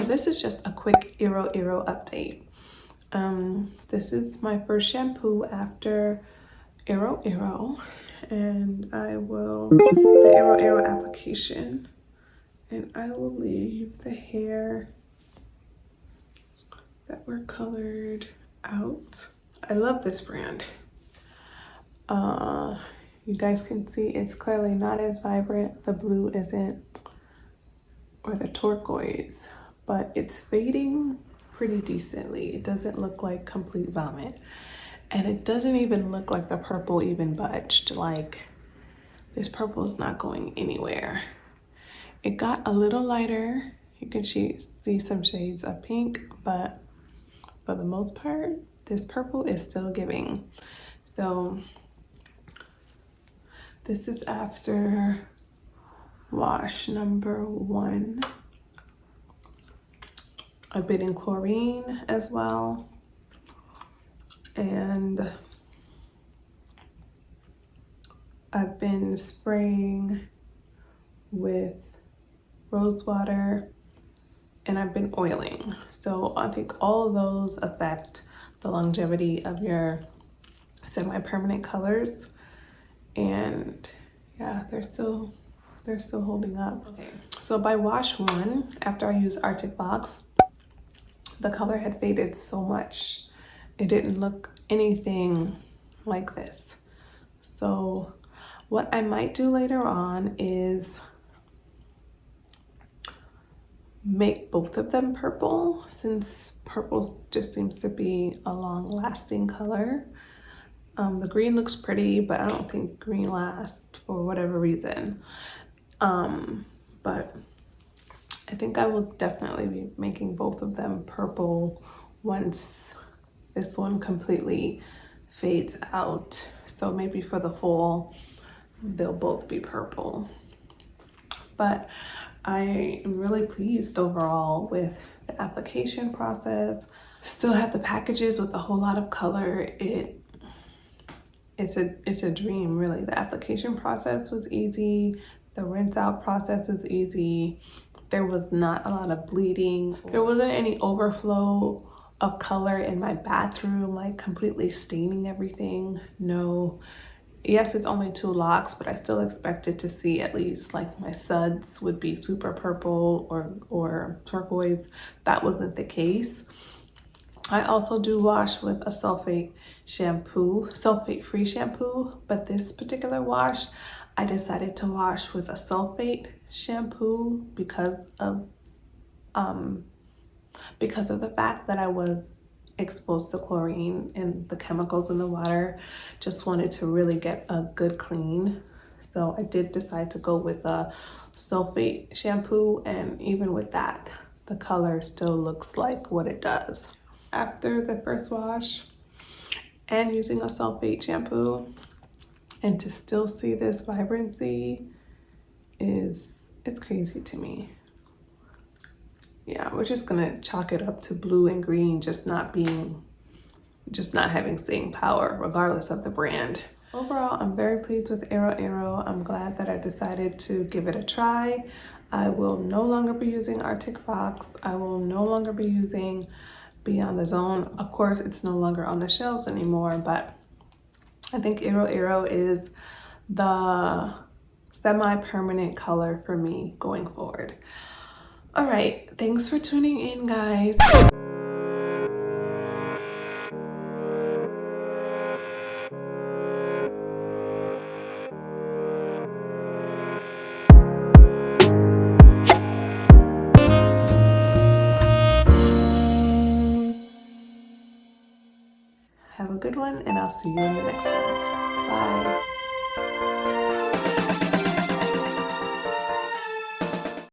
this is just a quick IROIRO update. This is my first shampoo after IROIRO, and I will, the IROIRO application, and I will leave the hair that were colored out. I love this brand. You guys can see it's clearly not as vibrant. The blue isn't, or the turquoise, but it's fading pretty decently. It doesn't look like complete vomit. And it doesn't even look like the purple even budged. Like, this purple is not going anywhere. It got a little lighter. You can see some shades of pink, but for the most part, this purple is still giving. So this is after wash number 1. I've been in chlorine as well. And I've been spraying with rose water, and I've been oiling. So I think all of those affect the longevity of your semi-permanent colors. And yeah, they're still holding up. Okay, so by wash 1, after I used Arctic Fox, the color had faded so much. It didn't look anything like this. So what I might do later on is make both of them purple, since purple just seems to be a long-lasting color. The green looks pretty, but I don't think green lasts for whatever reason. But I think I will definitely be making both of them purple once this one completely fades out. So maybe for the fall, they'll both be purple. But I am really pleased overall with the application process. Still have the packages with a whole lot of color. It's a dream, really. The application process was easy. The rinse out process was easy. There was not a lot of bleeding. There wasn't any overflow of color in my bathroom, like completely staining everything. No. Yes, it's only 2 locks, but I still expected to see at least like my suds would be super purple or turquoise. That wasn't the case. I also do wash with a sulfate shampoo, sulfate-free shampoo, but this particular wash, I decided to wash with a sulfate shampoo because of the fact that I was exposed to chlorine and the chemicals in the water. Just wanted to really get a good clean. So I did decide to go with a sulfate shampoo, and even with that, the color still looks like what it does. After the first wash and using a sulfate shampoo, and to still see this vibrancy it's crazy to me. Yeah, we're just gonna chalk it up to blue and green just not having staying power, regardless of the brand. Overall, I'm very pleased with IROIRO. I'm glad that I decided to give it a try. I will no longer be using Arctic Fox. I will no longer be using Beyond the Zone. Of course, it's no longer on the shelves anymore, but I think IROIRO is the semi-permanent color for me going forward. All right, thanks for tuning in, guys. Have a good one, and I'll see you in the next one. Bye.